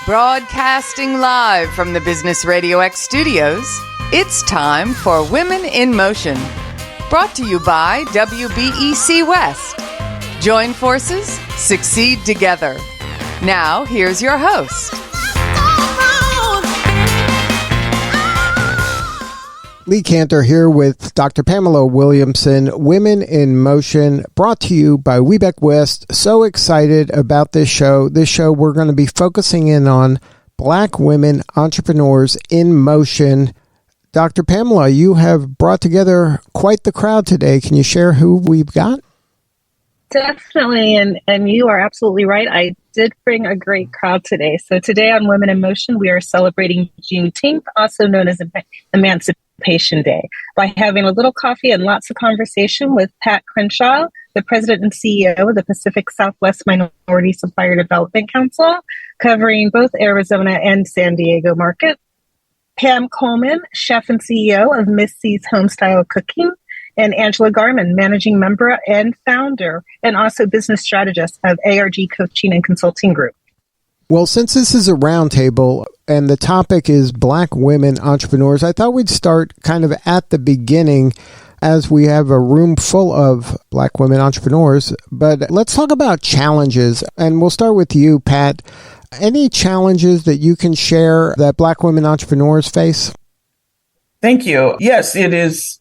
Broadcasting live from the Business RadioX studios, it's time for Women in Motion. Brought to you by WBEC West. Join forces, succeed together. Now, here's your host. Lee Kantor here with Dr. Pamela Williamson, Women in Motion, brought to you by WBEC West. So excited about this show. This show, we're going to be focusing in on Black women entrepreneurs in motion. Dr. Pamela, you have brought together quite the crowd today. Can you share who we've got? Definitely, and you are absolutely right. I did bring a great crowd today. So today on Women in Motion, we are celebrating Juneteenth, also known as Emancipation Day, by having a little coffee and lots of conversation with Pat Crenshaw, the president and CEO of the Pacific Southwest Minority Supplier Development Council, covering both Arizona and San Diego market. Pam Coleman, chef and CEO of Miss C's Homestyle Cooking, and Angela Garmon, managing member and founder, and also business strategist of ARG Coaching and Consulting Group. Well, since this is a roundtable and the topic is Black women entrepreneurs, I thought we'd start kind of at the beginning as we have a room full of Black women entrepreneurs. But let's talk about challenges, and we'll start with you, Pat. Any challenges that you can share that Black women entrepreneurs face? Thank you. Yes, it is.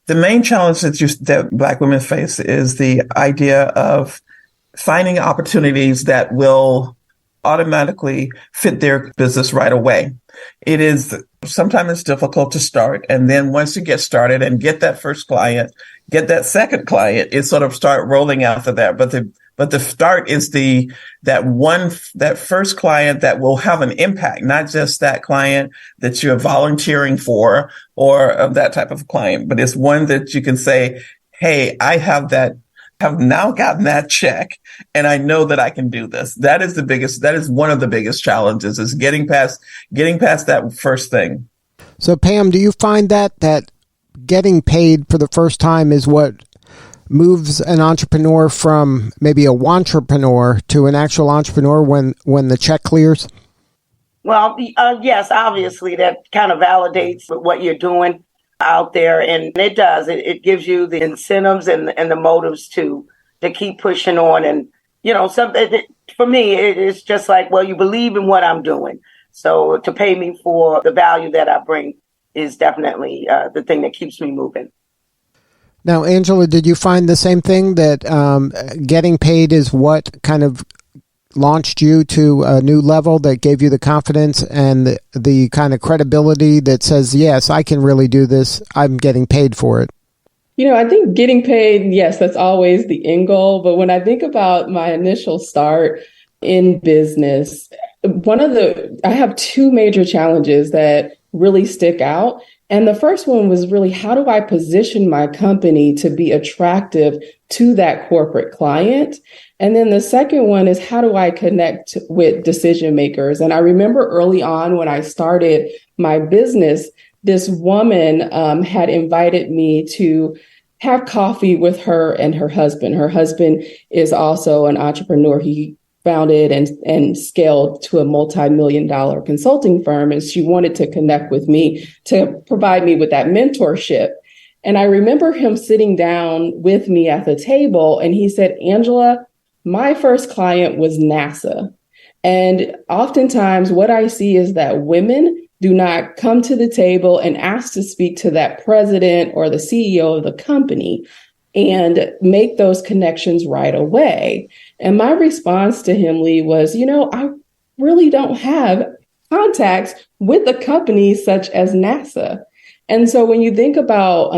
The main challenge that Black women face is the idea of finding opportunities that will automatically fit their business right away. It is sometimes it's difficult to start. And then once you get started and get that first client, get that second client, it sort of start rolling after that. But the start is that first client that will have an impact, not just that client that you're volunteering for or of that type of client, but it's one that you can say, hey, have now gotten that check and I know that I can do this. That is one of the biggest challenges, is getting past that first thing. So Pam, do you find that getting paid for the first time is what moves an entrepreneur from maybe a wantrepreneur to an actual entrepreneur when the check clears? Well, yes, obviously that kind of validates what you're doing out there, and it does. It gives you the incentives and the motives to keep pushing on. And for me, it's just like, well, you believe in what I'm doing, so to pay me for the value that I bring is definitely the thing that keeps me moving. Now, Angela, did you find the same thing, that getting paid is what kind of launched you to a new level, that gave you the confidence and the kind of credibility that says, yes, I can really do this, I'm getting paid for it? I think getting paid, yes, that's always the end goal. But when I think about my initial start in business, I have two major challenges that really stick out. And the first one was really, how do I position my company to be attractive to that corporate client? And then the second one is, how do I connect with decision makers? And I remember early on when I started my business, this woman had invited me to have coffee with her and her husband. Her husband is also an entrepreneur. He founded and scaled to a multi-million-dollar consulting firm. And she wanted to connect with me to provide me with that mentorship. And I remember him sitting down with me at the table, and he said, Angela, my first client was NASA. And oftentimes what I see is that women do not come to the table and ask to speak to that president or the CEO of the company and make those connections right away. And my response to him, Lee, was, I really don't have contacts with a company such as NASA. And so when you think about,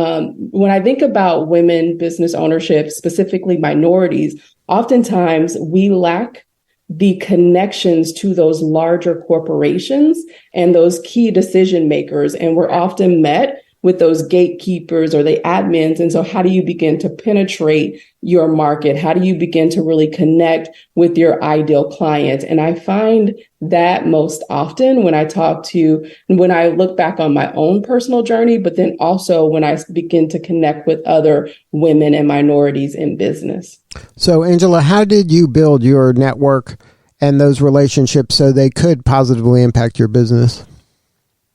when I think about women business ownership, specifically minorities, oftentimes we lack the connections to those larger corporations and those key decision makers. And we're often met with those gatekeepers or the admins. And so how do you begin to penetrate your market? How do you begin to really connect with your ideal client? And I find that most often when I look back on my own personal journey, but then also when I begin to connect with other women and minorities in business. So Angela, how did you build your network and those relationships so they could positively impact your business?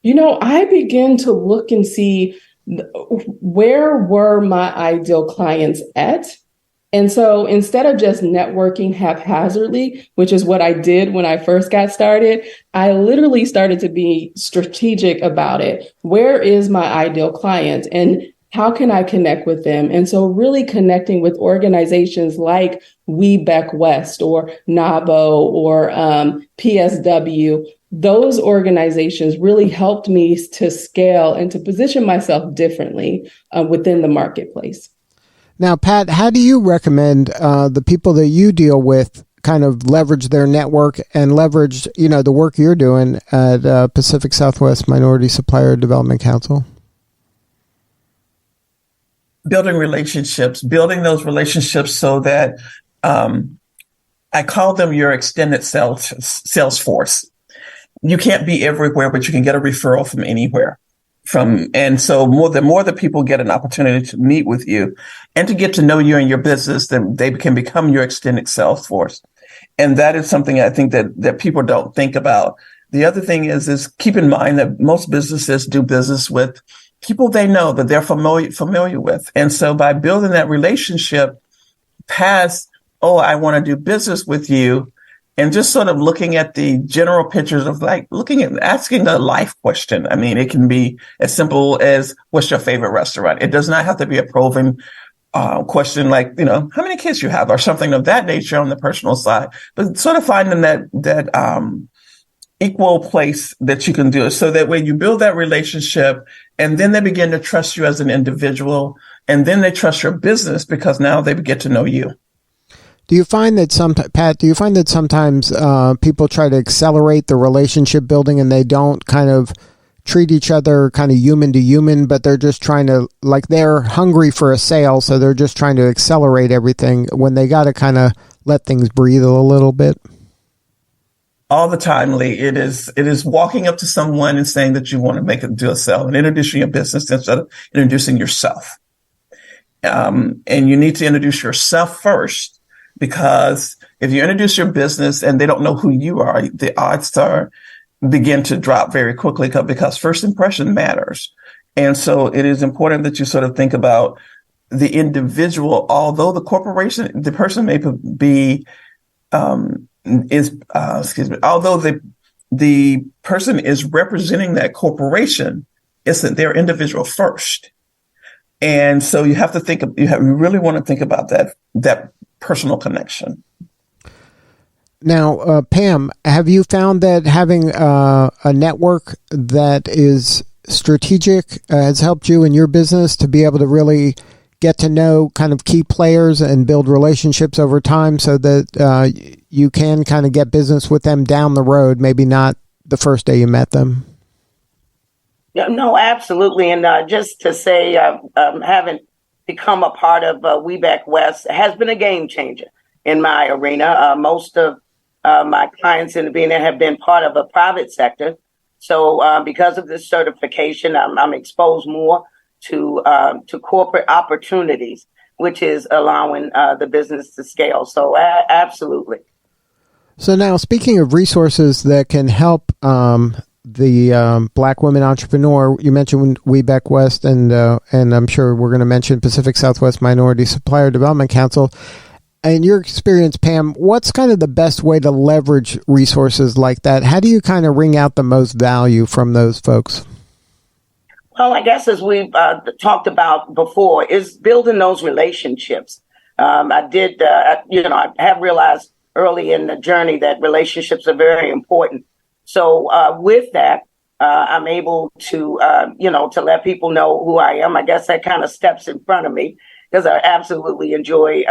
I begin to look and see where were my ideal clients at. And so instead of just networking haphazardly, which is what I did when I first got started, I literally started to be strategic about it. Where is my ideal client and how can I connect with them? And so really connecting with organizations like WeBec West or NABO or PSW, those organizations really helped me to scale and to position myself differently within the marketplace. Now, Pat, how do you recommend the people that you deal with kind of leverage their network and leverage, the work you're doing at Pacific Southwest Minority Supplier Development Council? Building those relationships so that I call them your extended sales force. You can't be everywhere, but you can get a referral from anywhere. And so the more that people get an opportunity to meet with you and to get to know you and your business, then they can become your extended sales force. And that is something I think that people don't think about. The other thing is keep in mind that most businesses do business with people they know that they're familiar with. And so by building that relationship past, I want to do business with you, and just sort of looking at the general pictures of asking a life question. I mean, it can be as simple as, what's your favorite restaurant? It does not have to be a probing question like, how many kids you have or something of that nature on the personal side, but sort of finding that equal place that you can do it. So that way you build that relationship and then they begin to trust you as an individual, and then they trust your business because now they get to know you. Do you find that sometimes people try to accelerate the relationship building and they don't kind of treat each other kind of human to human, but they're just trying to, they're hungry for a sale, so they're just trying to accelerate everything when they got to kind of let things breathe a little bit? All the time, Lee. It is walking up to someone and saying that you want to do a sale and introducing your business instead of introducing yourself. And you need to introduce yourself first. Because if you introduce your business and they don't know who you are, the odds begin to drop very quickly because first impression matters. And so it is important that you sort of think about the individual, although the person may be, although the person is representing that corporation, it's that they're individual first. And so you have to you really want to think about that personal connection. Now, Pam, have you found that having a network that is strategic has helped you in your business to be able to really get to know kind of key players and build relationships over time so that you can kind of get business with them down the road, maybe not the first day you met them? No, absolutely. And just to say, having become a part of WeBec West has been a game changer in my arena. Most of my clients in the BNN have been part of a private sector. So because of this certification, I'm exposed more to corporate opportunities, which is allowing the business to scale. So absolutely. So now, speaking of resources that can help the Black women entrepreneur, you mentioned WeBec West, and I'm sure we're going to mention Pacific Southwest Minority Supplier Development Council. In your experience, Pam, what's kind of the best way to leverage resources like that? How do you kind of wring out the most value from those folks? Well, I guess as we've talked about before, is building those relationships. I have realized early in the journey that relationships are very important. So with that, I'm able to let people know who I am. I guess that kind of steps in front of me because I absolutely enjoy,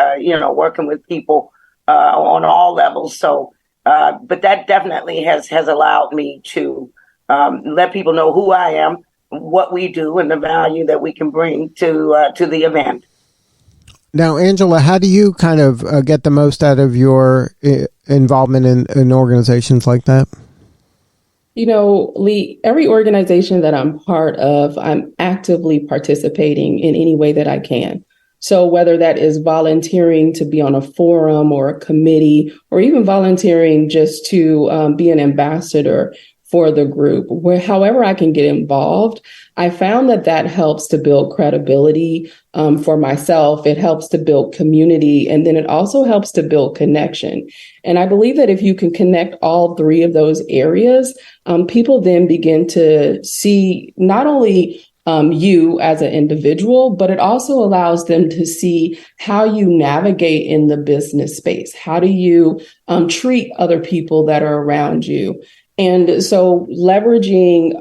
working with people on all levels. So, but that definitely has allowed me to let people know who I am, what we do, and the value that we can bring to the event. Now, Angela, how do you kind of get the most out of your involvement in organizations like that? Lee, every organization that I'm part of, I'm actively participating in any way that I can. So whether that is volunteering to be on a forum or a committee, or even volunteering just to be an ambassador for the group, however I can get involved, I found that helps to build credibility for myself. It helps to build community, and then it also helps to build connection. And I believe that if you can connect all three of those areas, people then begin to see not only you as an individual, but it also allows them to see how you navigate in the business space. How do you treat other people that are around you? And so leveraging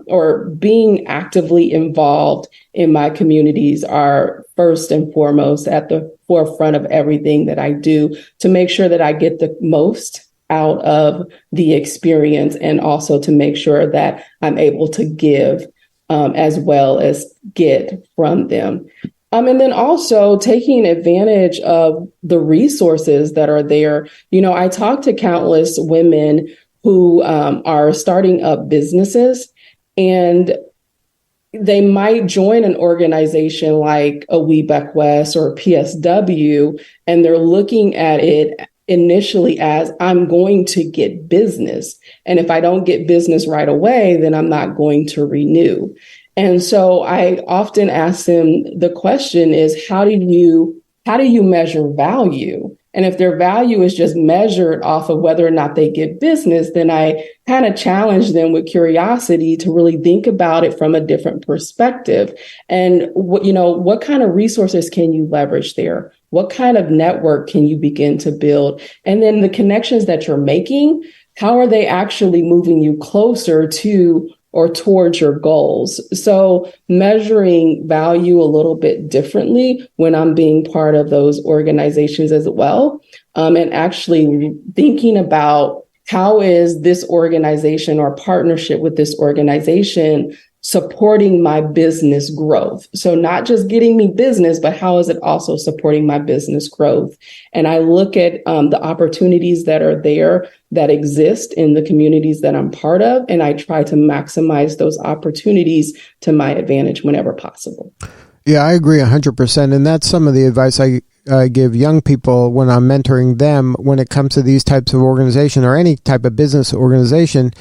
or being actively involved in my communities are first and foremost at the forefront of everything that I do to make sure that I get the most out of the experience, and also to make sure that I'm able to give as well as get from them. And then also taking advantage of the resources that are there. You know, I talk to countless women who are starting up businesses, and they might join an organization like a We Back West or PSW, and they're looking at it initially as, I'm going to get business. And if I don't get business right away, then I'm not going to renew. And so I often ask them, the question is, how do you measure value? And if their value is just measured off of whether or not they get business, then I kind of challenge them with curiosity to really think about it from a different perspective. And what kind of resources can you leverage there? What kind of network can you begin to build? And then the connections that you're making, how are they actually moving you closer to or towards your goals? So measuring value a little bit differently when I'm being part of those organizations as well. And actually thinking about, how is this organization or partnership with this organization supporting my business growth? So not just getting me business, but how is it also supporting my business growth? And I look at the opportunities that are there that exist in the communities that I'm part of, and I try to maximize those opportunities to my advantage whenever possible. Yeah, I agree 100%. And that's some of the advice I give young people when I'm mentoring them when it comes to these types of organization or any type of business organization,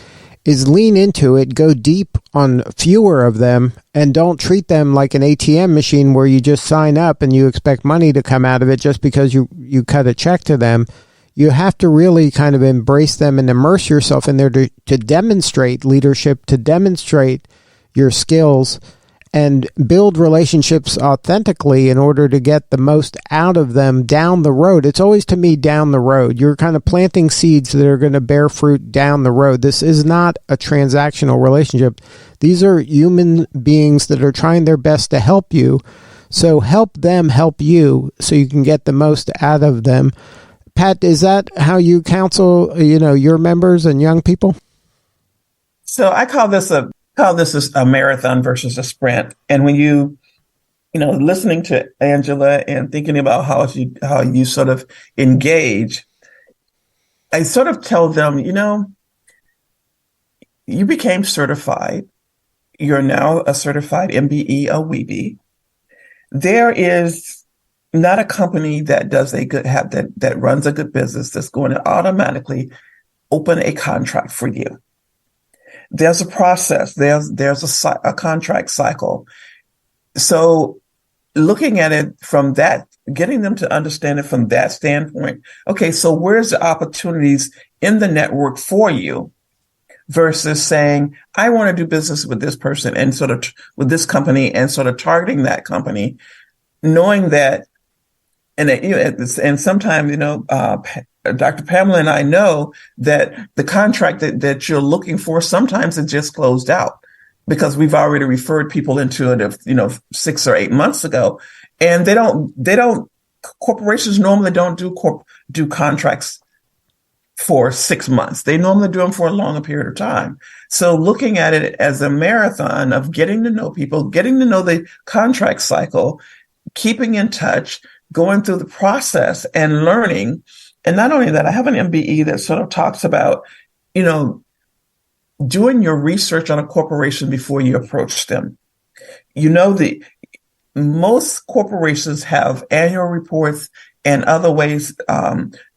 is lean into it, go deep on fewer of them, and don't treat them like an ATM machine where you just sign up and you expect money to come out of it just because you cut a check to them. You have to really kind of embrace them and immerse yourself in there to demonstrate leadership, to demonstrate your skills, and build relationships authentically in order to get the most out of them down the road. It's always, to me, down the road. You're kind of planting seeds that are going to bear fruit down the road. This is not a transactional relationship. These are human beings that are trying their best to help you. So help them help you so you can get the most out of them. Pat, is that how you counsel, your members and young people? So I call this a marathon versus a sprint. And when listening to Angela and thinking about how you sort of engage, I sort of tell them, you became certified. You're now a certified MBE, a WEB. There is not a company that that runs a good business that's going to automatically open a contract for you. There's a process. There's a contract cycle. So looking at it from that, getting them to understand it from that standpoint. Okay, so where's the opportunities in the network for you versus saying, I want to do business with this person and sort of with this company and sort of targeting that company, knowing that, and sometimes, Dr. Pamela and I know that the contract that you're looking for, sometimes it just closed out because we've already referred people into it, 6 or 8 months ago. And corporations normally don't do contracts for 6 months. They normally do them for a longer period of time. So looking at it as a marathon of getting to know people, getting to know the contract cycle, keeping in touch, going through the process and learning. And not only that, I have an MBE that sort of talks about, doing your research on a corporation before you approach them. most corporations have annual reports and other ways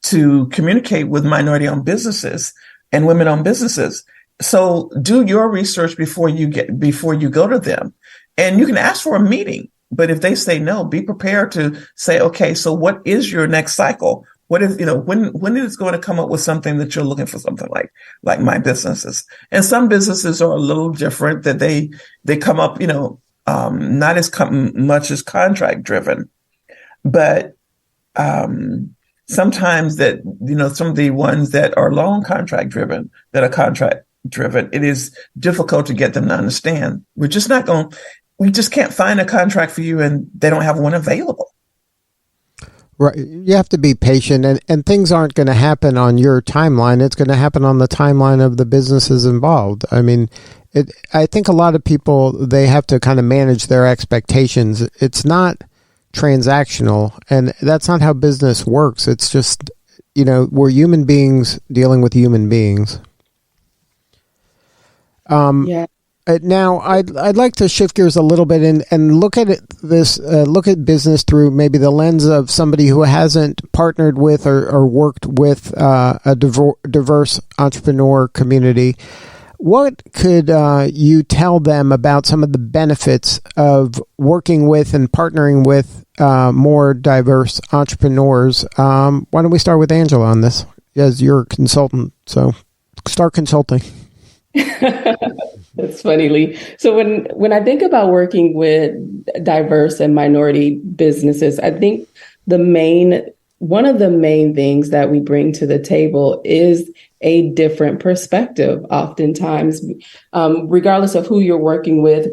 to communicate with minority-owned businesses and women-owned businesses. So do your research before you go to them, and you can ask for a meeting. But if they say no, be prepared to say, okay, so what is your next cycle? What is, when is going to come up with something that you're looking for, something like my businesses? And some businesses are a little different, that they come up, not as much as contract driven, but sometimes that, some of the ones that are long contract driven, that are contract driven, it is difficult to get them to understand. We just can't find a contract for you, and they don't have one available. Right. You have to be patient, and things aren't going to happen on your timeline. It's going to happen on the timeline of the businesses involved. I mean, I think a lot of people, they have to kind of manage their expectations. It's not transactional, and that's not how business works. It's just, we're human beings dealing with human beings. Yeah. Now, I'd like to shift gears a little bit and look at look at business through maybe the lens of somebody who hasn't partnered with or worked with a diverse entrepreneur community. What could you tell them about some of the benefits of working with and partnering with more diverse entrepreneurs? Why don't we start with Angela on this, as your consultant? So start consulting. That's funny, Lee. So when I think about working with diverse and minority businesses, I think one of the main things that we bring to the table is a different perspective. Oftentimes, regardless of who you're working with,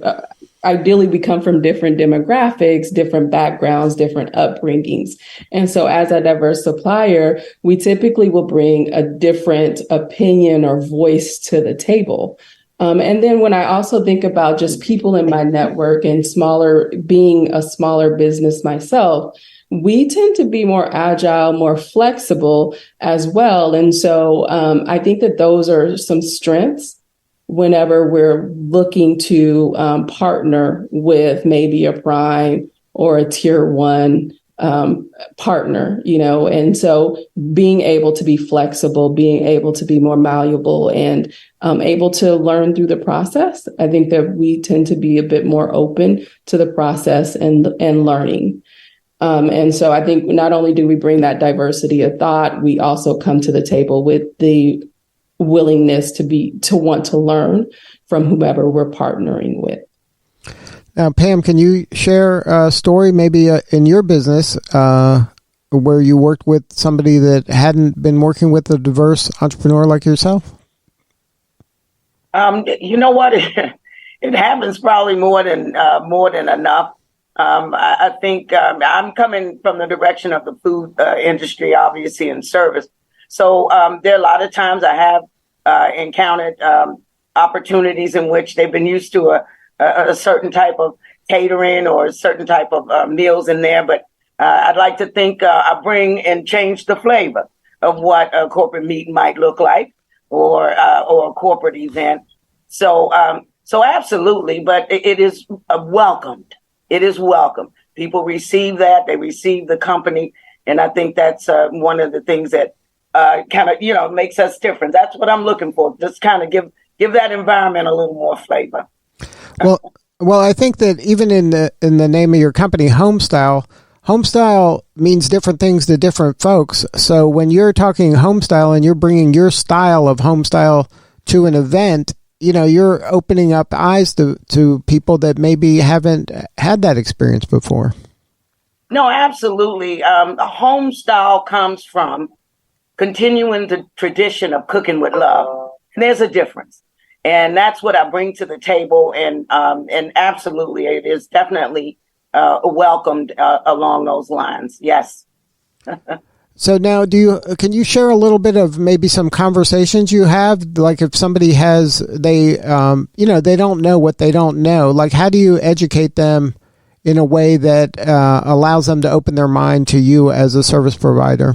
ideally we come from different demographics, different backgrounds, different upbringings. And so as a diverse supplier, we typically will bring a different opinion or voice to the table. And then when I also think about just people in my network and being a smaller business myself, we tend to be more agile, more flexible as well. And so I think that those are some strengths whenever we're looking to partner with maybe a prime or a tier one partner, and so being able to be flexible, being able to be more malleable, and able to learn through the process. I think that we tend to be a bit more open to the process and learning. And so I think not only do we bring that diversity of thought, we also come to the table with the willingness to want to learn from whomever we're partnering with. Now, Pam, can you share a story maybe in your business where you worked with somebody that hadn't been working with a diverse entrepreneur like yourself? You know what? It happens probably more than enough. I think I'm coming from the direction of the food industry, obviously, and service. So there are a lot of times I have encountered opportunities in which they've been used to a certain type of catering or a certain type of meals in there. But I'd like to think I bring and change the flavor of what a corporate meeting might look like or a corporate event. So absolutely. But it is welcomed. It is welcome. People receive that. They receive the company. And I think that's one of the things that kind of, makes us different. That's what I'm looking for. Just kind of give that environment a little more flavor. Well, I think that even in the name of your company, Homestyle means different things to different folks. So when you're talking Homestyle and you're bringing your style of Homestyle to an event, you're opening up eyes to people that maybe haven't had that experience before. No, absolutely. Homestyle comes from continuing the tradition of cooking with love. And there's a difference. And that's what I bring to the table. And absolutely, it is definitely welcomed along those lines. Yes. So now, can you share a little bit of maybe some conversations you have? Like if somebody they don't know what they don't know, like how do you educate them in a way that allows them to open their mind to you as a service provider?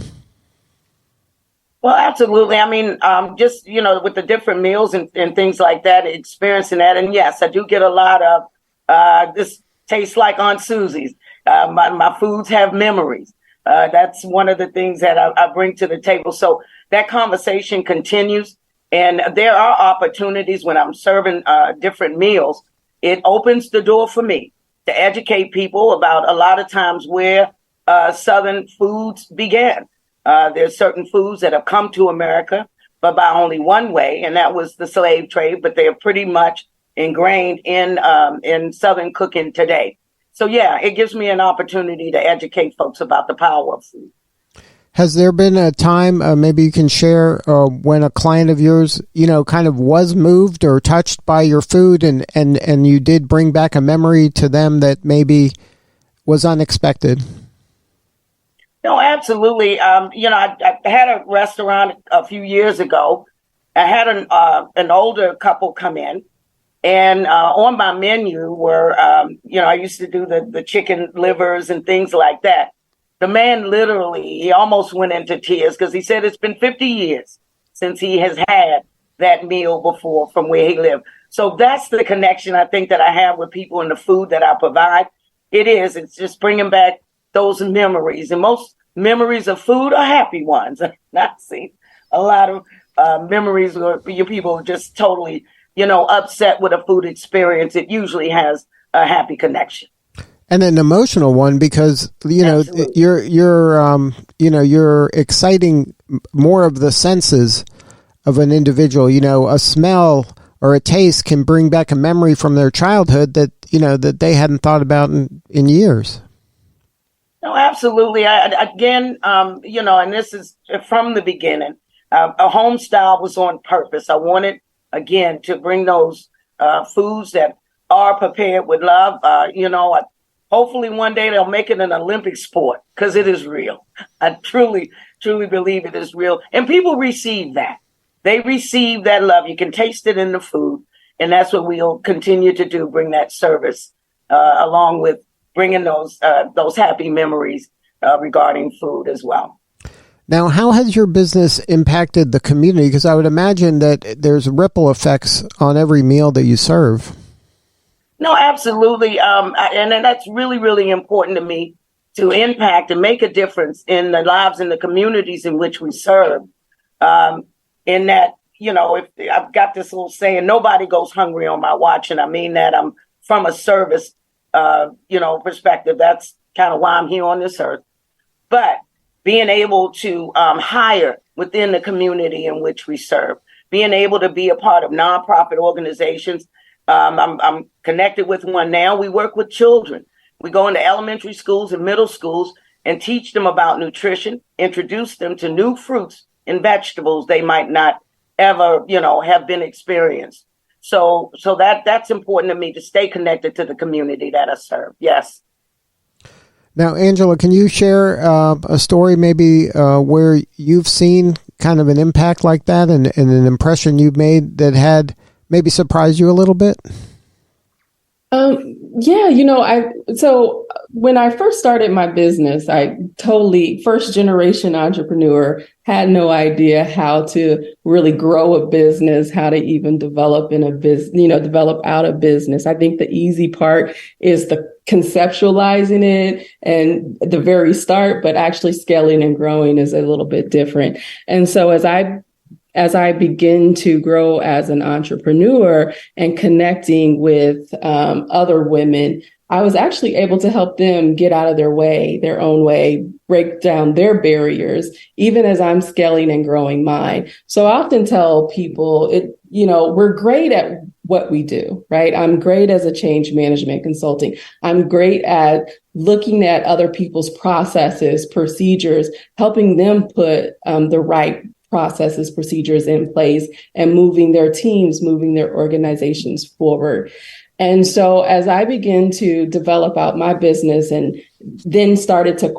Well, absolutely. I mean, just, with the different meals and things like that, experiencing that. And yes, I do get a lot of this tastes like Aunt Susie's. My foods have memories. That's one of the things that I bring to the table. So that conversation continues. And there are opportunities when I'm serving different meals. It opens the door for me to educate people about a lot of times where Southern foods began. There's certain foods that have come to America, but by only one way, and that was the slave trade, but they are pretty much ingrained in Southern cooking today. So, yeah, it gives me an opportunity to educate folks about the power of food. Has there been a time, maybe you can share, when a client of yours, kind of was moved or touched by your food and you did bring back a memory to them that maybe was unexpected? No, absolutely. I had a restaurant a few years ago. I had an older couple come in, and on my menu were, I used to do the chicken livers and things like that. The man he almost went into tears because he said it's been 50 years since he has had that meal before from where he lived. So that's the connection I think that I have with people and the food that I provide. It's just bringing back those memories. And most memories of food are happy ones. I've not seen a lot of memories where your people just totally, upset with a food experience. It usually has a happy connection. And an emotional one because, Absolutely. you're exciting more of the senses of an individual. A smell or a taste can bring back a memory from their childhood that they hadn't thought about in years. No, absolutely. And this is from the beginning. A home style was on purpose. I wanted, again, to bring those foods that are prepared with love. Hopefully one day they'll make it an Olympic sport because it is real. I truly, truly believe it is real. And people receive that. They receive that love. You can taste it in the food. And that's what we'll continue to do, bring that service along with bringing those happy memories regarding food as well. Now, how has your business impacted the community? Because I would imagine that there's ripple effects on every meal that you serve. No, absolutely. And that's really, really important to me to impact and make a difference in the lives and the communities in which we serve. In that, if I've got this little saying, nobody goes hungry on my watch. And I mean that I'm from a service, perspective. That's kind of why I'm here on this earth. But being able to hire within the community in which we serve, being able to be a part of nonprofit organizations. I'm connected with one now. We work with children. We go into elementary schools and middle schools and teach them about nutrition, introduce them to new fruits and vegetables they might not ever, have been experienced. So that's important to me to stay connected to the community that I serve. Yes. Now, Angela, can you share a story maybe where you've seen kind of an impact like that and an impression you've made that had maybe surprised you a little bit? So when I first started my business, I totally first generation entrepreneur, had no idea how to really grow a business, how to even develop develop out a business. I think the easy part is the conceptualizing it and the very start, but actually scaling and growing is a little bit different. And so as I begin to grow as an entrepreneur and connecting with other women, I was actually able to help them get out of their own way, break down their barriers, even as I'm scaling and growing mine. So I often tell people, we're great at what we do, right? I'm great as a change management consulting. I'm great at looking at other people's processes, procedures, helping them put the right processes, procedures in place and moving their teams, moving their organizations forward. And so as I began to develop out my business and then started to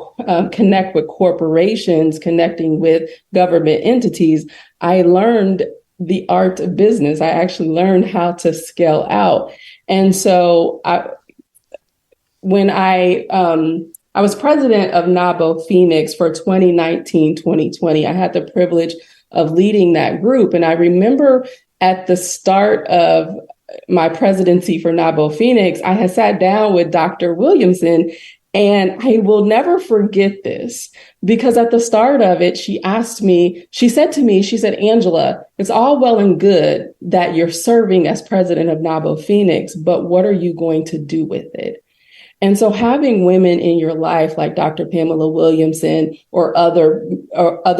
connect with corporations, connecting with government entities, I learned the art of business. I actually learned how to scale out. And so when I was president of NABO Phoenix for 2019, 2020. I had the privilege of leading that group. And I remember at the start of my presidency for NABO Phoenix, I had sat down with Dr. Williamson, and I will never forget this because at the start of it, she said to me, Angela, it's all well and good that you're serving as president of NABO Phoenix, but what are you going to do with it? And so having women in your life like Dr. Pamela Williamson or other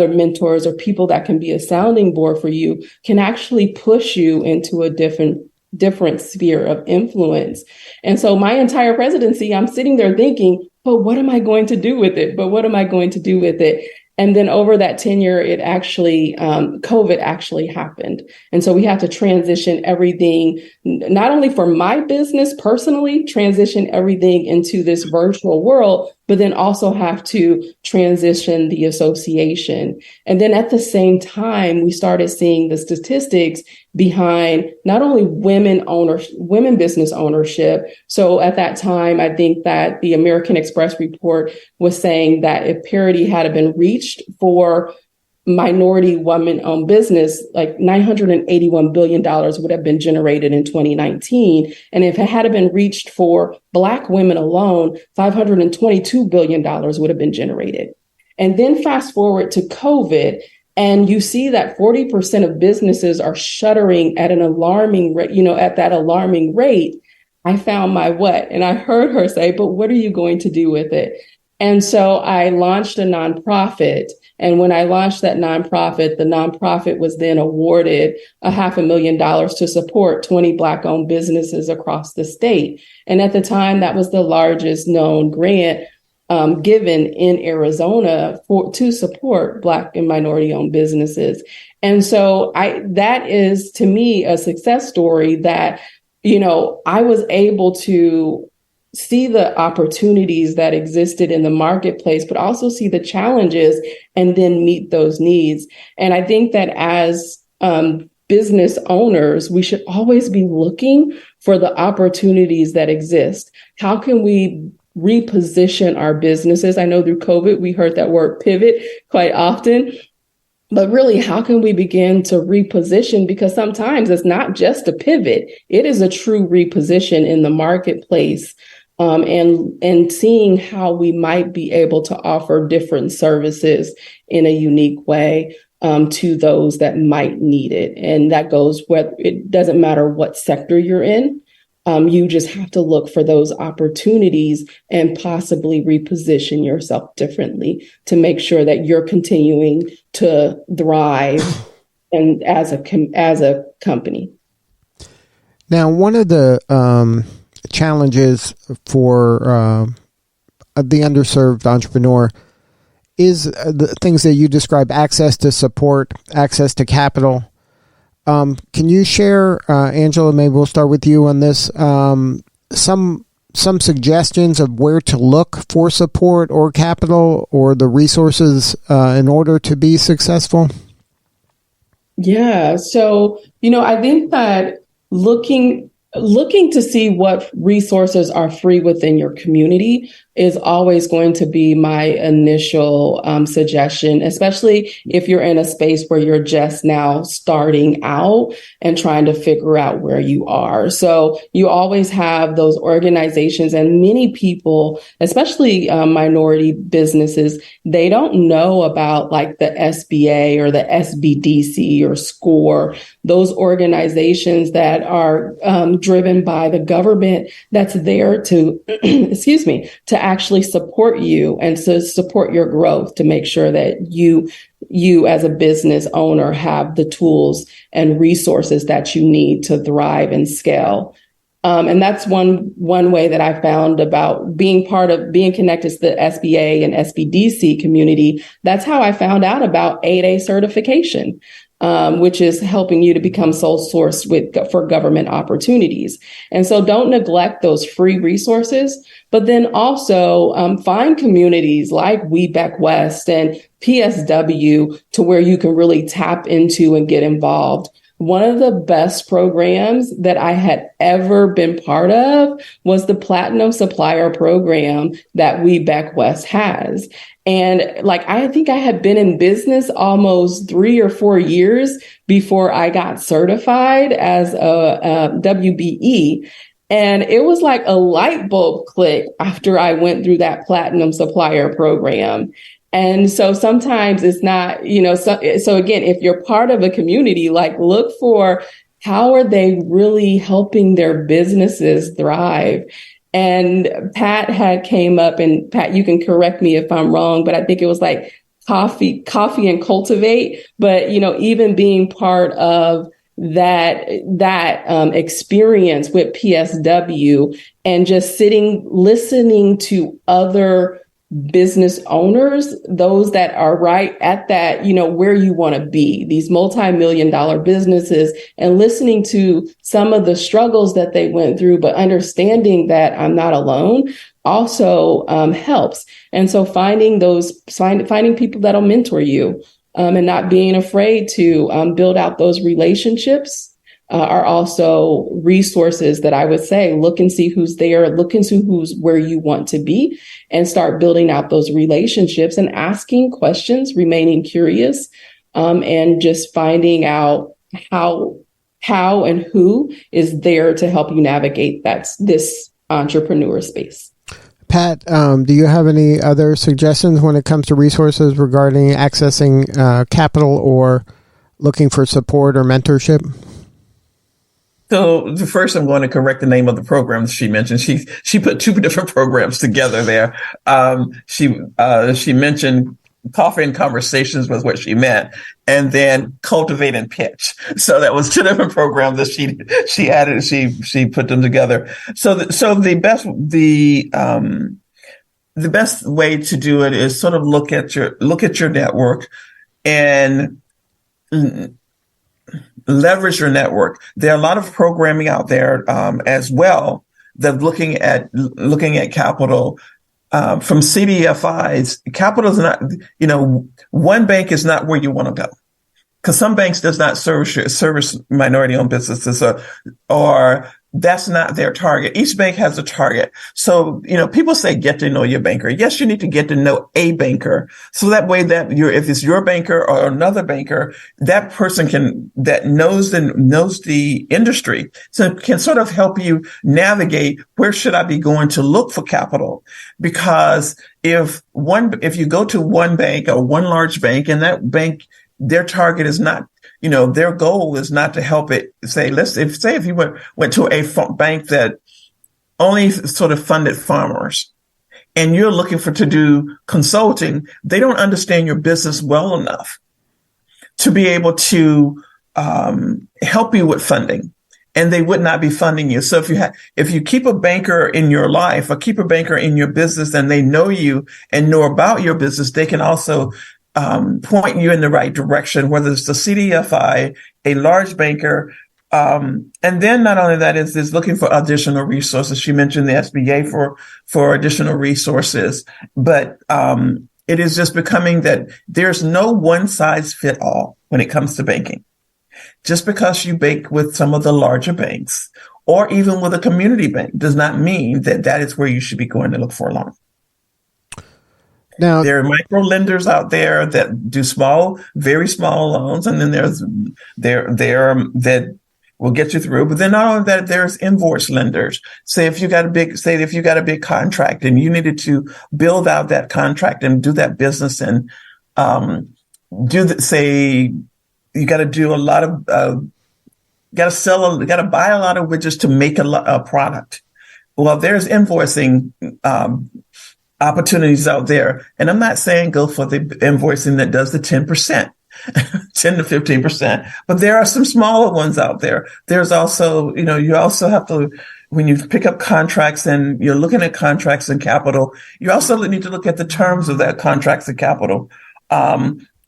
mentors or people that can be a sounding board for you can actually push you into a different sphere of influence. And so my entire presidency, I'm sitting there thinking, but what am I going to do with it? But what am I going to do with it? And then over that tenure, it actually, COVID actually happened. And so we had to transition everything, not only for my business personally, transition everything into this virtual world, but then also have to transition the association. And then at the same time, we started seeing the statistics behind not only women business ownership. So at that time, I think that the American Express report was saying that if parity had been reached for minority women-owned business, like $981 billion would have been generated in 2019. And if it had been reached for Black women alone, $522 billion would have been generated. And then fast forward to COVID, and you see that 40% of businesses are shuttering at an alarming rate, at that alarming rate. I found my what? And I heard her say, but what are you going to do with it? And so I launched a nonprofit. And when I launched that nonprofit, the nonprofit was then awarded $500,000 to support 20 Black-owned businesses across the state. And at the time, that was the largest known grant given in Arizona to support Black and minority-owned businesses. And so that is, to me, a success story that, I was able to see the opportunities that existed in the marketplace, but also see the challenges and then meet those needs. And I think that as business owners, we should always be looking for the opportunities that exist. How can we reposition our businesses? I know through COVID, we heard that word pivot quite often. But really, how can we begin to reposition? Because sometimes it's not just a pivot, it is a true reposition in the marketplace. And seeing how we might be able to offer different services in a unique way to those that might need it. And that goes whether it doesn't matter what sector you're in. You just have to look for those opportunities and possibly reposition yourself differently to make sure that you're continuing to thrive and as a company. Now, one of the challenges for the underserved entrepreneur is the things that you describe: access to support, access to capital. Can you share, Angela, maybe we'll start with you on this, some suggestions of where to look for support or capital or the resources in order to be successful? Yeah. So, I think that looking to see what resources are free within your community is always going to be my initial suggestion, especially if you're in a space where you're just now starting out and trying to figure out where you are. So you always have those organizations, and many people, especially minority businesses, they don't know about like the SBA or the SBDC or SCORE, those organizations that are driven by the government that's there to, to actually support you and to support your growth, to make sure that you as a business owner have the tools and resources that you need to thrive and scale. And that's one way that I found about being connected to the SBA and SBDC community. That's how I found out about 8A certification. Which is helping you to become sole source for government opportunities. And so don't neglect those free resources, but then also find communities like WeBack West and PSW to where you can really tap into and get involved. one of the best programs that I had ever been part of was the Platinum Supplier Program that WeBack West has. And like, I think I had been in business almost 3 or 4 years before I got certified as a WBE. And it was like a light bulb click after I went through that Platinum Supplier Program. And so sometimes it's not, so again, if you're part of a community, like look for how are they really helping their businesses thrive? And Pat had came up, and Pat, you can correct me if I'm wrong, but I think it was like coffee and cultivate. But, even being part of that experience with PSW and just listening to other business owners, those that are right at that, where you want to be, these multi-million-dollar businesses, and listening to some of the struggles that they went through, but understanding that I'm not alone also helps. And so finding people that'll mentor you and not being afraid to build out those relationships are also resources that I would say, look and see who's there, look and see who's where you want to be, and start building out those relationships and asking questions, remaining curious, and just finding out how and who is there to help you navigate this entrepreneur space. Pat, do you have any other suggestions when it comes to resources regarding accessing capital or looking for support or mentorship? So the first, I'm going to correct the name of the program she mentioned. She put two different programs together there. She mentioned Coffee and Conversations was what she meant, and then Cultivate and Pitch. So that was two different programs that she added. She put them together. So the best way to do it is sort of look at your network and leverage your network. There are a lot of programming out there as well that looking at capital from CDFIs. Capital is not, one bank is not where you want to go, because some banks does not service minority-owned businesses, or that's not their target. Each bank has a target. So, people say get to know your banker. Yes, you need to get to know a banker. So that way if it's your banker or another banker, that person that knows the industry, so can sort of help you navigate where should I be going to look for capital. Because if you go to one bank or one large bank, and that bank, their target is not, their goal is not to help it. If you went to a bank that only sort of funded farmers, and you're looking to do consulting, they don't understand your business well enough to be able to help you with funding, and they would not be funding you. So if you keep a banker in your life or keep a banker in your business, and they know you and know about your business, they can also point you in the right direction, whether it's the CDFI, a large banker, and then not only that is looking for additional resources. She mentioned the SBA for additional resources, but it is just becoming that there's no one size fit all when it comes to banking. Just because you bank with some of the larger banks or even with a community bank does not mean that is where you should be going to look for a loan. Now, there are micro lenders out there that do very small loans, and then there that will get you through. But then not only that, there's invoice lenders. If you got a big contract and you needed to build out that contract and do that business and you got to do a lot of got to buy a lot of widgets to make a product. Well, there's invoicing opportunities out there. And I'm not saying go for the invoicing that does the 10%, 10 to 15%, but there are some smaller ones out there. There's also, you also have to, when you pick up contracts and you're looking at contracts and capital, you also need to look at the terms of that contracts and capital.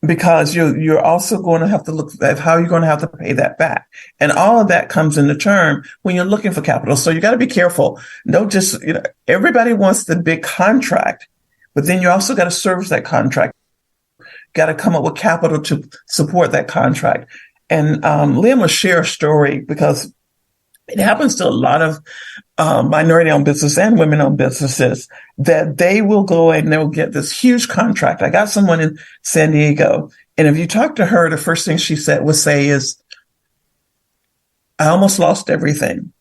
Because you're also going to have to look at how you're going to have to pay that back. And all of that comes into term when you're looking for capital. So you got to be careful. Don't just, everybody wants the big contract, but then you also got to service that contract. Got to come up with capital to support that contract. And Liam will share a story because it happens to a lot of minority-owned businesses and women-owned businesses that they will go and they'll get this huge contract. I got someone in San Diego, and if you talk to her, the first thing she would say is, I almost lost everything.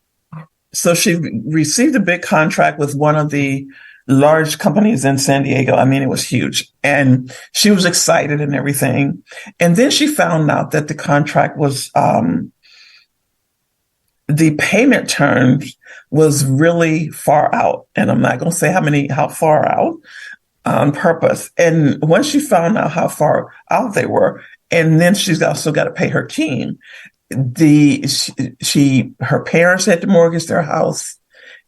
So she received a big contract with one of the large companies in San Diego. I mean, it was huge. And she was excited and everything. And then she found out that the contract was, the payment terms was really far out. And I'm not going to say how far out on purpose. And once she found out how far out they were, and then she's also got to pay her team. Her parents had to mortgage their house.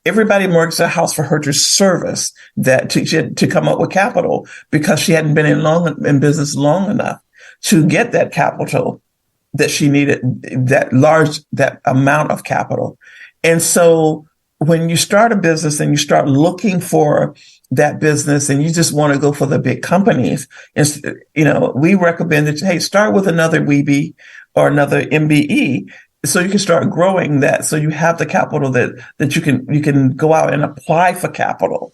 Everybody mortgaged their house for her to service that, to come up with capital, because she hadn't been in business long enough to get that capital that she needed, that amount of capital. And so when you start a business and you start looking for that business and you just want to go for the big companies, we recommend that, hey, start with another Weeby or another MBE, so you can start growing that, so you have the capital that you can go out and apply for capital.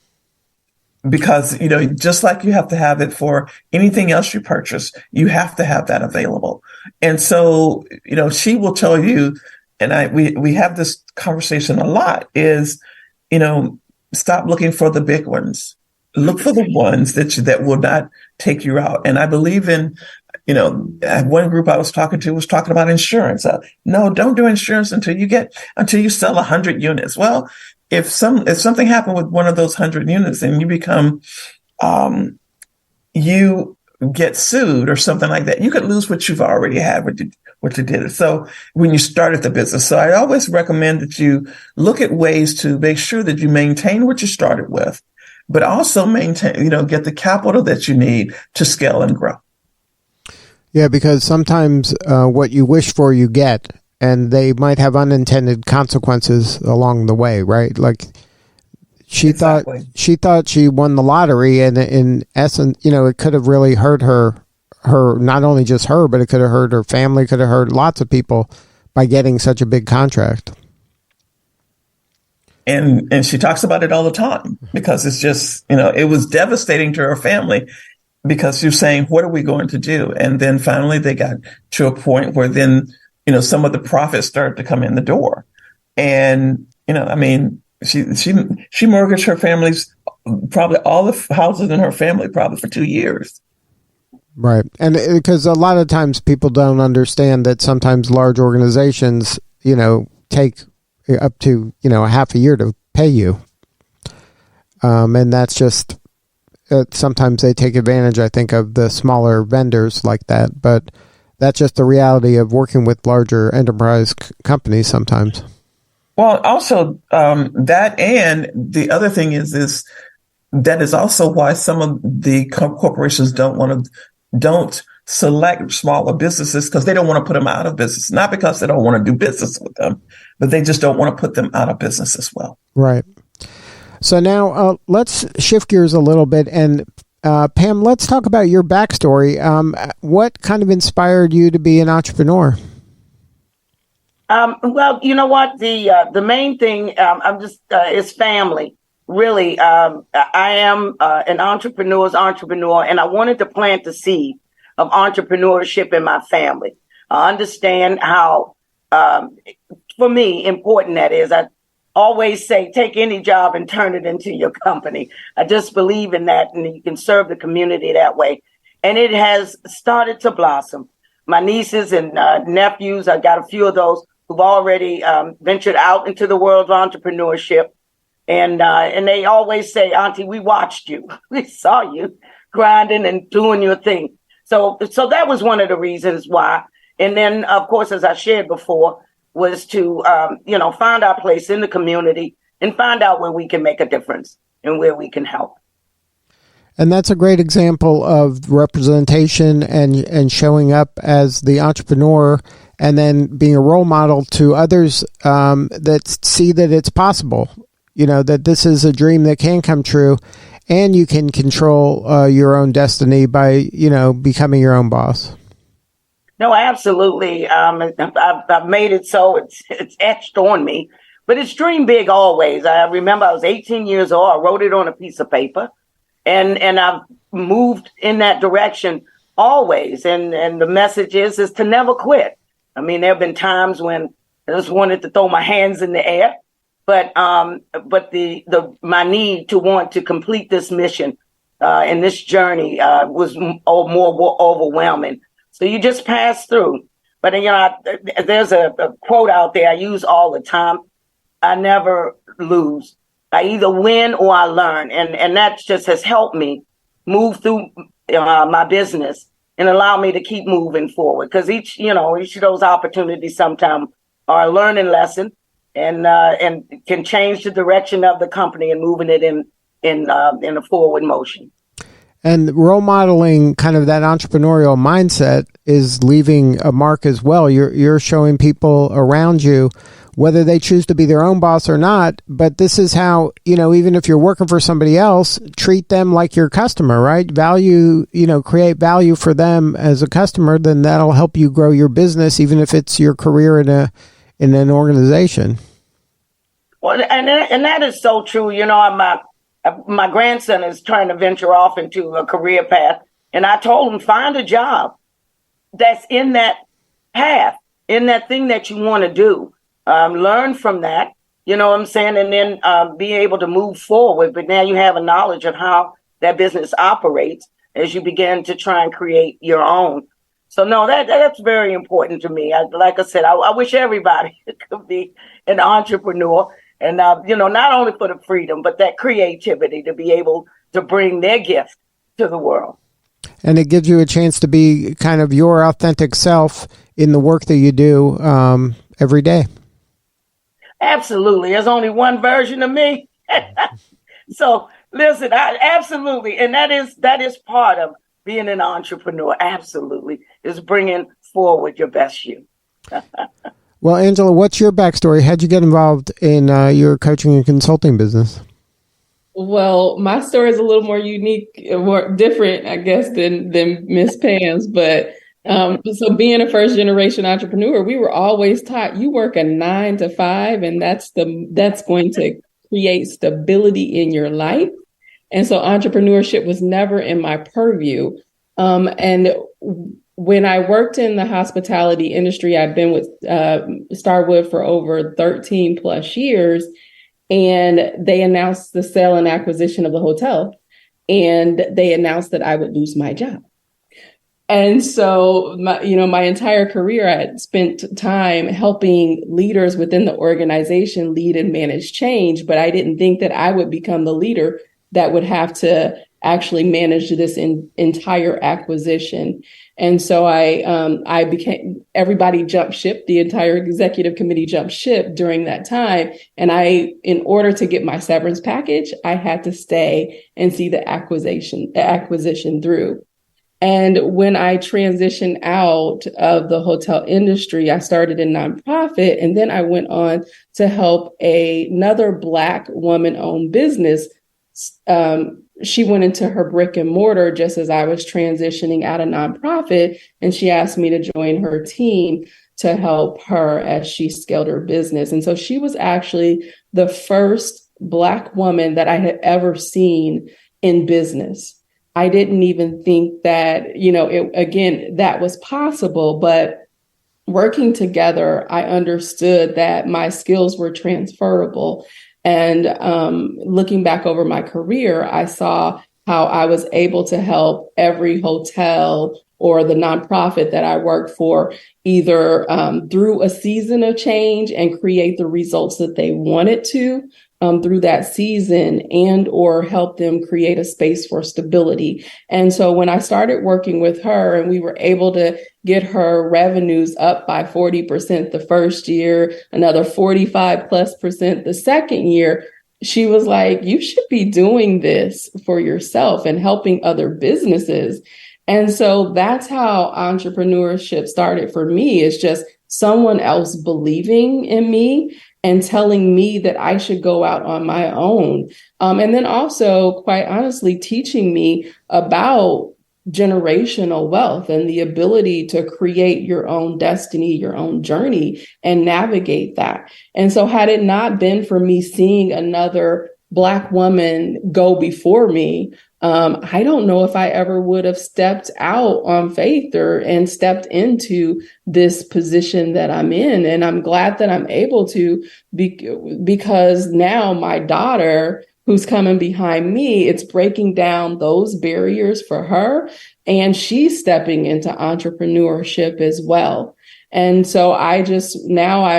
Because, just like you have to have it for anything else you purchase, you have to have that available. And so, she will tell you, and we have this conversation a lot, is, stop looking for the big ones. Look for the ones that will not take you out. And I believe in, one group I was talking to was talking about insurance. No, don't do insurance until you sell 100 units. Well, if something happened with one of those 100 units and you become, you get sued or something like that, you could lose what you've already had, what you did. So when you started the business, so I always recommend that you look at ways to make sure that you maintain what you started with, but also maintain, get the capital that you need to scale and grow. Yeah, because sometimes what you wish for, you get, and they might have unintended consequences along the way, right? Like she Exactly. thought she won the lottery, and in essence, it could have really hurt her, not only just her, but it could have hurt her family, could have hurt lots of people by getting such a big contract. And she talks about it all the time, because it's just, it was devastating to her family, because she was saying, what are we going to do? And then finally they got to a point where then, some of the profits started to come in the door. And, she mortgaged her family's, probably all the houses in her family, probably for 2 years. Right. And because a lot of times people don't understand that sometimes large organizations, take up to, a half a year to pay you. And that's just, sometimes they take advantage, I think, of the smaller vendors like that. But that's just the reality of working with larger enterprise companies sometimes. Well, also that, and the other thing is that is also why some of the corporations don't select smaller businesses, because they don't want to put them out of business. Not because they don't want to do business with them, but they just don't want to put them out of business as well. Right. So now let's shift gears a little bit. And Pam, let's talk about your backstory. What kind of inspired you to be an entrepreneur? Well, you know what? The main thing is family. Really, I am an entrepreneur's entrepreneur, and I wanted to plant the seed of entrepreneurship in my family. I understand how, for me, important that is. I always say, take any job and turn it into your company. I just believe in that, and you can serve the community that way. And it has started to blossom. My nieces and nephews, I got a few of those who've already ventured out into the world of entrepreneurship. And they always say, Auntie, we watched you. We saw you grinding and doing your thing. So that was one of the reasons why. And then, of course, as I shared before, was to, find our place in the community and find out where we can make a difference and where we can help. And that's a great example of representation and showing up as the entrepreneur, and then being a role model to others that see that it's possible, that this is a dream that can come true, and you can control your own destiny by, becoming your own boss. No, absolutely. I've made it so it's etched on me. But it's dream big always. I remember I was 18 years old. I wrote it on a piece of paper, and I've moved in that direction always. And the message is to never quit. I mean, there have been times when I just wanted to throw my hands in the air, but my need to want to complete this mission and this journey was more overwhelming. So you just pass through. But there's a quote out there I use all the time. I never lose. I either win or I learn. And that just has helped me move through my business and allow me to keep moving forward. Because each of those opportunities sometimes are a learning lesson and can change the direction of the company and moving it in a forward motion. And role modeling kind of that entrepreneurial mindset is leaving a mark as well. You're showing people around you, whether they choose to be their own boss or not, but this is how, even if you're working for somebody else, treat them like your customer, right? Value, create value for them as a customer, then that'll help you grow your business, even if it's your career in an organization. Well, and that is so true. My grandson is trying to venture off into a career path, and I told him, find a job that's in that path, in that thing that you want to do. Learn from that, you know what I'm saying, and then be able to move forward. But now you have a knowledge of how that business operates as you begin to try and create your own. So no, that's very important to me. Like I said, I wish everybody could be an entrepreneur. And, not only for the freedom, but that creativity to be able to bring their gift to the world. And it gives you a chance to be kind of your authentic self in the work that you do every day. Absolutely. There's only one version of me. So listen, absolutely. And that is part of being an entrepreneur. Absolutely. Is bringing forward your best you. Well, Angela, what's your backstory? How'd you get involved in your coaching and consulting business? Well, my story is a little more unique, more different, I guess, than Miss Pam's. But so being a first generation entrepreneur, we were always taught you work a 9 to 5, and that's going to create stability in your life. And so entrepreneurship was never in my purview. And when I worked in the hospitality industry, I've been with Starwood for over 13 plus years, and they announced the sale and acquisition of the hotel, and they announced that I would lose my job. And so, my entire career, I had spent time helping leaders within the organization lead and manage change, but I didn't think that I would become the leader that would have to actually manage this entire acquisition. And so I became, everybody jumped ship, the entire executive committee jumped ship during that time. And in order to get my severance package, I had to stay and see the acquisition through. And when I transitioned out of the hotel industry, I started in nonprofit, and then I went on to help another Black woman-owned business. She went into her brick and mortar just as I was transitioning out of nonprofit, and she asked me to join her team to help her as she scaled her business. And so she was actually the first Black woman that I had ever seen in business. I didn't even think that, that was possible, but working together, I understood that my skills were transferable. And looking back over my career, I saw how I was able to help every hotel or the nonprofit that I worked for either through a season of change and create the results that they wanted to through that season, and or help them create a space for stability. And so when I started working with her and we were able to get her revenues up by 40% the first year, another 45+% the second year, she was like, you should be doing this for yourself and helping other businesses. And so that's how entrepreneurship started for me, is just someone else believing in me and telling me that I should go out on my own. And then also, quite honestly, teaching me about generational wealth and the ability to create your own destiny, your own journey, and navigate that. And so had it not been for me seeing another Black woman go before me, I don't know if I ever would have stepped out on faith and stepped into this position that I'm in. And I'm glad that I'm able to because now my daughter, who's coming behind me, it's breaking down those barriers for her, and she's stepping into entrepreneurship as well. And so I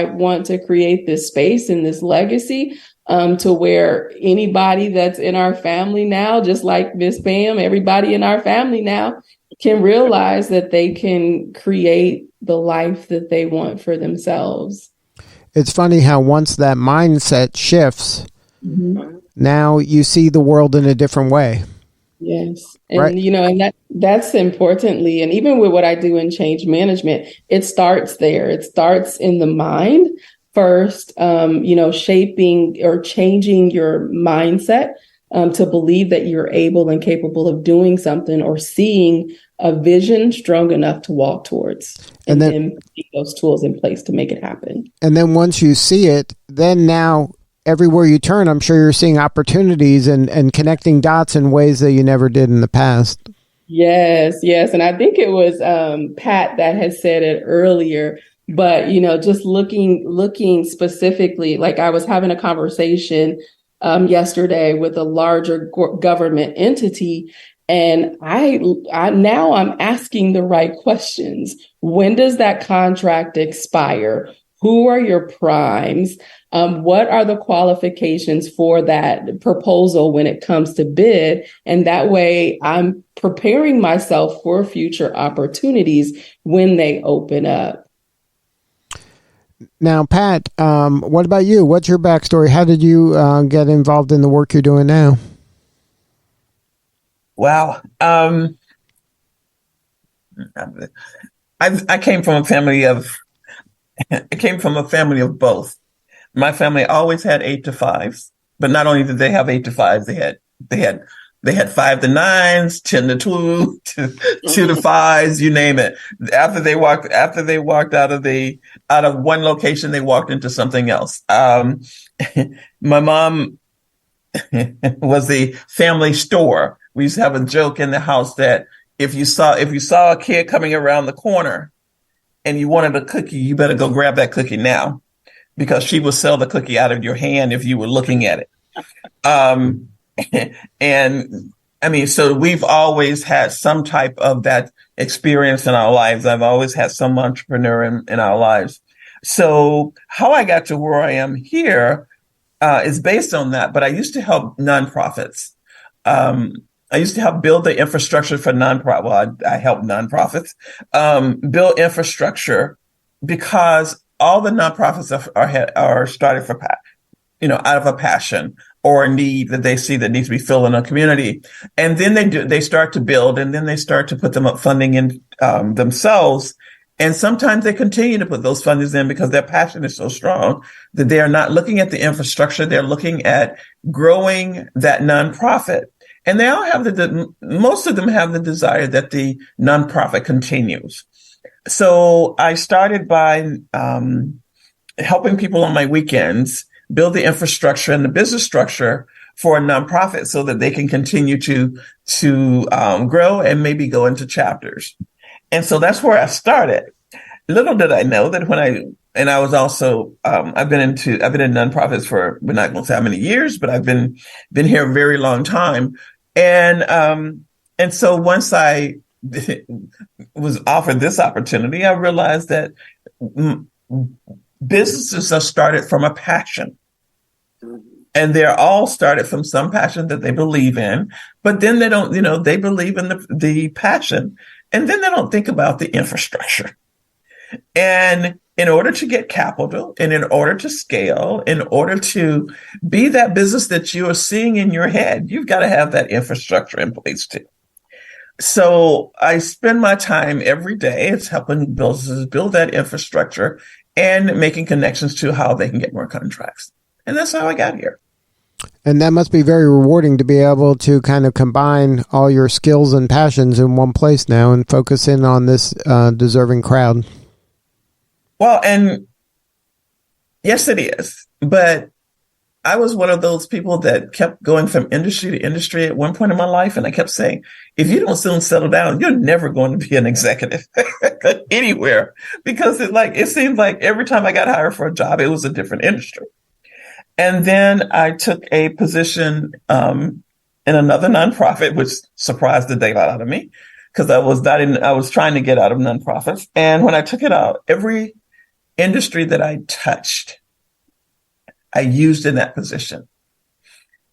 want to create this space and this legacy to where anybody that's in our family now, just like Miss Pam, everybody in our family now can realize that they can create the life that they want for themselves. It's funny how once that mindset shifts, Mm-hmm. now you see the world in a different way. Yes. And, right. And that's importantly, and even with what I do in change management, it starts there. It starts in the mind first, shaping or changing your mindset to believe that you're able and capable of doing something or seeing a vision strong enough to walk towards and then put those tools in place to make it happen. And then once you see it, then now everywhere you turn, I'm sure you're seeing opportunities and connecting dots in ways that you never did in the past. Yes. And I think it was Pat that had said it earlier, but, just looking specifically, like I was having a conversation yesterday with a larger government entity, and I'm asking the right questions. When does that contract expire? Who are your primes? What are the qualifications for that proposal when it comes to bid? And that way I'm preparing myself for future opportunities when they open up. Now, Pat, what about you? What's your backstory? How did you get involved in the work you're doing now? Wow. I came from a family of both. My family always had 8 to 5s, but not only did they have 8 to 5s, they had 5 to 9s, 10 to 2, 2 to 5s, you name it. After they walked out of one location, they walked into something else. My mom was the family store. We used to have a joke in the house that if you saw a kid coming around the corner and you wanted a cookie, you better go grab that cookie now, because she will sell the cookie out of your hand if you were looking at it. And I mean, so we've always had some type of that experience in our lives. I've always had some entrepreneur in our lives. So how I got to where I am here is based on that. But I used to help nonprofits. I used to help build the infrastructure for nonprofit. Well, I help nonprofits build infrastructure, because all the nonprofits are started for, out of a passion or a need that they see that needs to be filled in a community, and then they start to build, and then they start to put them up funding in themselves. And sometimes they continue to put those fundings in because their passion is so strong that they are not looking at the infrastructure; they're looking at growing that nonprofit. And they all have most of them have the desire that the nonprofit continues. So I started by helping people on my weekends build the infrastructure and the business structure for a nonprofit so that they can continue to grow and maybe go into chapters. And so that's where I started. Little did I know that I was also I've been in nonprofits for, we're not going to say how many years, but I've been here a very long time. And so once I was offered this opportunity, I realized that businesses are started from a passion. And they're all started from some passion that they believe in, but then they don't, they believe in the passion, and then they don't think about the infrastructure. And in order to get capital, and in order to scale, in order to be that business that you are seeing in your head, you've got to have that infrastructure in place too. So I spend my time every day, it's helping businesses build that infrastructure and making connections to how they can get more contracts. And that's how I got here. And that must be very rewarding to be able to kind of combine all your skills and passions in one place now and focus in on this deserving crowd. Well, and yes, it is. But I was one of those people that kept going from industry to industry at one point in my life. And I kept saying, if you don't soon settle down, you're never going to be an executive anywhere. Because it seemed like every time I got hired for a job, it was a different industry. And then I took a position in another nonprofit, which surprised the daylight out of me because I was trying to get out of nonprofits. And when I took it out, every industry that I touched, I used in that position.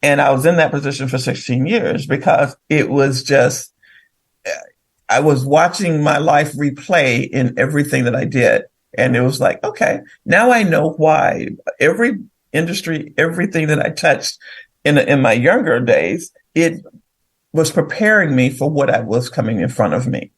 And I was in that position for 16 years because it was just, I was watching my life replay in everything that I did. And it was like, okay, now I know why every industry, everything that I touched in my younger days, it was preparing me for what I was coming in front of me.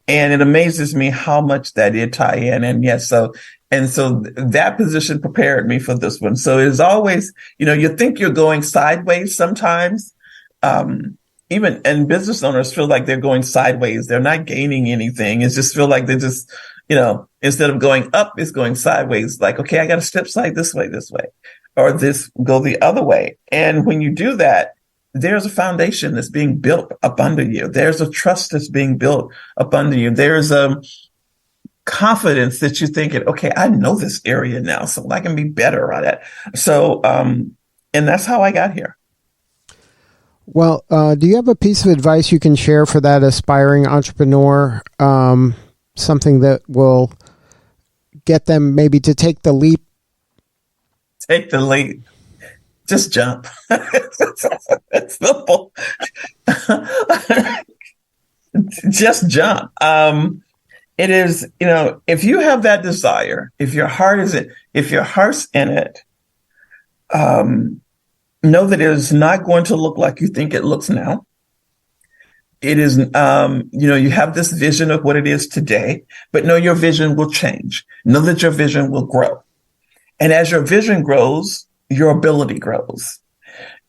And it amazes me how much that did tie in. And yes, so that position prepared me for this one. So it is always, you think you're going sideways sometimes. Even and business owners feel like they're going sideways. They're not gaining anything. It just feel like they're just, instead of going up, it's going sideways. Like, okay, I got to step side this way, or this go the other way. And when you do that, there's a foundation that's being built up under you. There's a trust that's being built up under you. There's a confidence that you're thinking, okay, I know this area now, so I can be better at it. So, and that's how I got here. Well, do you have a piece of advice you can share for that aspiring entrepreneur? Something that will get them maybe to take the leap? Take the leap. Just jump. It's simple. Just jump. It is, if you have that desire, if your heart's in it, know that it is not going to look like you think it looks now. It is, you have this vision of what it is today, but know your vision will change. Know that your vision will grow. And as your vision grows, your ability grows.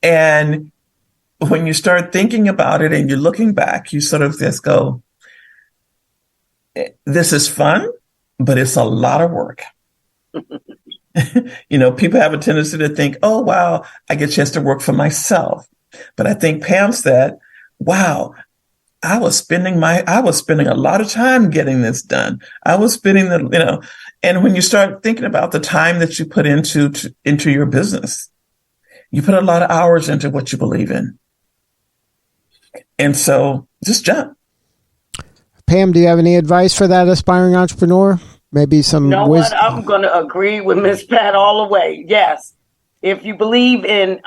And when you start thinking about it and you're looking back, you sort of just go, this is fun, but it's a lot of work. People have a tendency to think, oh, wow, I get a chance to work for myself. But I think Pam said, wow, I was spending a lot of time getting this done. I was spending and when you start thinking about the time that you put into your business, you put a lot of hours into what you believe in. And so just jump. Pam, do you have any advice for that aspiring entrepreneur? Maybe some wisdom? What? I'm going to agree with Miss Pat all the way. Yes. If you believe in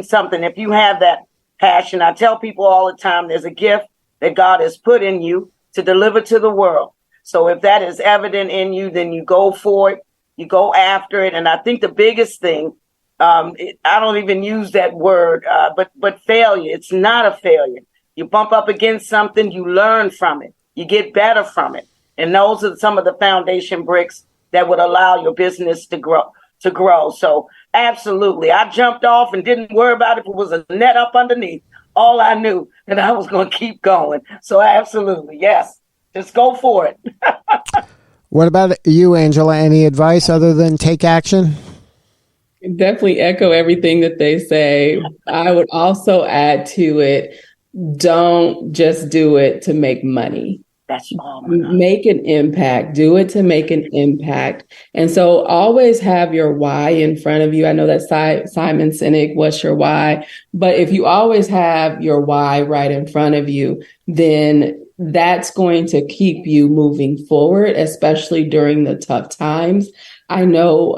something, if you have that passion, I tell people all the time, there's a gift that God has put in you to deliver to the world. So if that is evident in you, then you go for it, you go after it. And I think the biggest thing, I don't even use that word, but failure, it's not a failure. You bump up against something, you learn from it, you get better from it. And those are some of the foundation bricks that would allow your business to grow. So absolutely. I jumped off and didn't worry about if it was a net up underneath. All I knew that I was going to keep going. So absolutely. Yes. Just go for it. What about you, Angela? Any advice other than take action? Definitely echo everything that they say. I would also add to it, don't just do it to make money. That's all. Make an impact. Do it to make an impact. And so always have your why in front of you. I know that Simon Sinek, what's your why? But if you always have your why right in front of you, then that's going to keep you moving forward, especially during the tough times. I know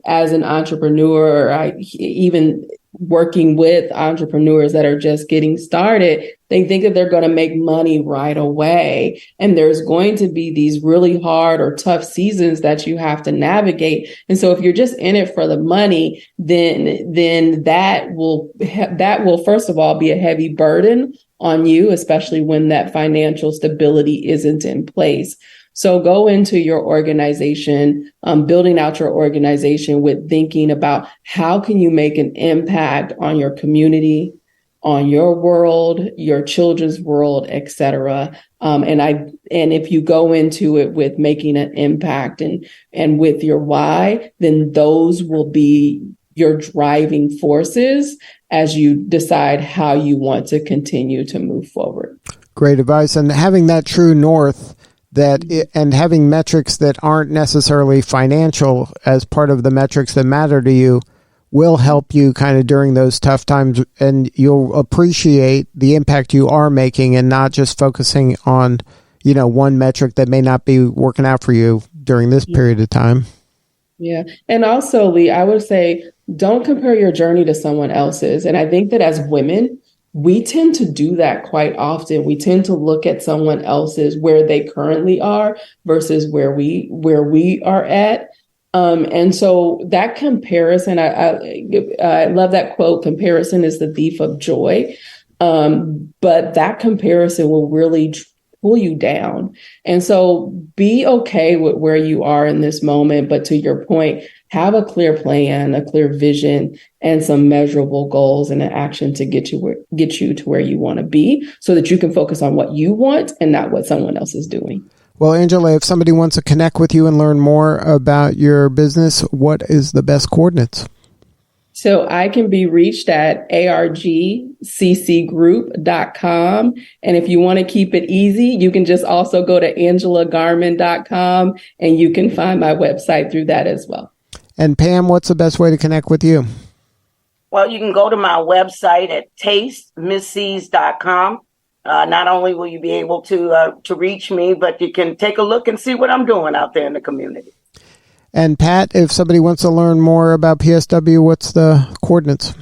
as an entrepreneur, even working with entrepreneurs that are just getting started, they think that they're going to make money right away. And there's going to be these really hard or tough seasons that you have to navigate. And so if you're just in it for the money, then that will first of all be a heavy burden on you, especially when that financial stability isn't in place. So go into your organization, building out your organization with thinking about how can you make an impact on your community, on your world, your children's world, et cetera. And if you go into it with making an impact and with your why, then those will be your driving forces as you decide how you want to continue to move forward. Great advice. And having that true north and having metrics that aren't necessarily financial as part of the metrics that matter to you will help you kind of during those tough times, and you'll appreciate the impact you are making and not just focusing on, one metric that may not be working out for you during this period of time. Yeah. And also, Lee, I would say, don't compare your journey to someone else's. And I think that as women, we tend to do that quite often. We tend to look at someone else's where they currently are versus where we are at. And so that comparison, I love that quote, comparison is the thief of joy. But that comparison will really pull you down. And so be okay with where you are in this moment. But to your point, have a clear plan, a clear vision, and some measurable goals and an action to get you to where you want to be so that you can focus on what you want and not what someone else is doing. Well, Angela, if somebody wants to connect with you and learn more about your business, what is the best coordinates? So I can be reached at argccgroup.com. And if you want to keep it easy, you can just also go to angelagarmon.com and you can find my website through that as well. And Pam, what's the best way to connect with you? Well, you can go to my website at tastemissseas.com. Not only will you be able to reach me, but you can take a look and see what I'm doing out there in the community. And Pat, if somebody wants to learn more about PSW, what's the coordinates?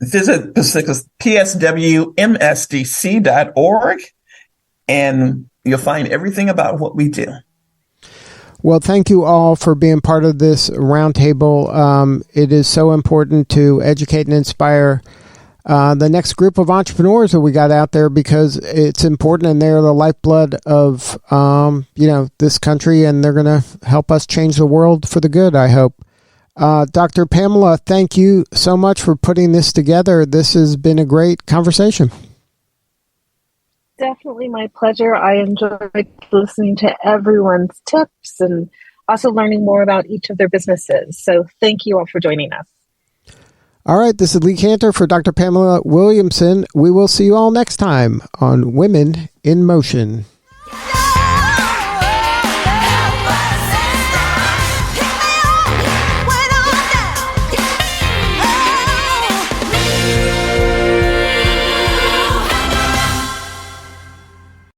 Visit pswmsdc.org, and you'll find everything about what we do. Well, thank you all for being part of this roundtable. It is so important to educate and inspire the next group of entrepreneurs that we got out there, because it's important and they're the lifeblood of, this country, and they're going to help us change the world for the good, I hope. Dr. Pamela, thank you so much for putting this together. This has been a great conversation. Definitely my pleasure. I enjoyed listening to everyone's tips and also learning more about each of their businesses. So thank you all for joining us. All right, this is Lee Kantor for Dr. Pamela Williamson. We will see you all next time on Women in Motion.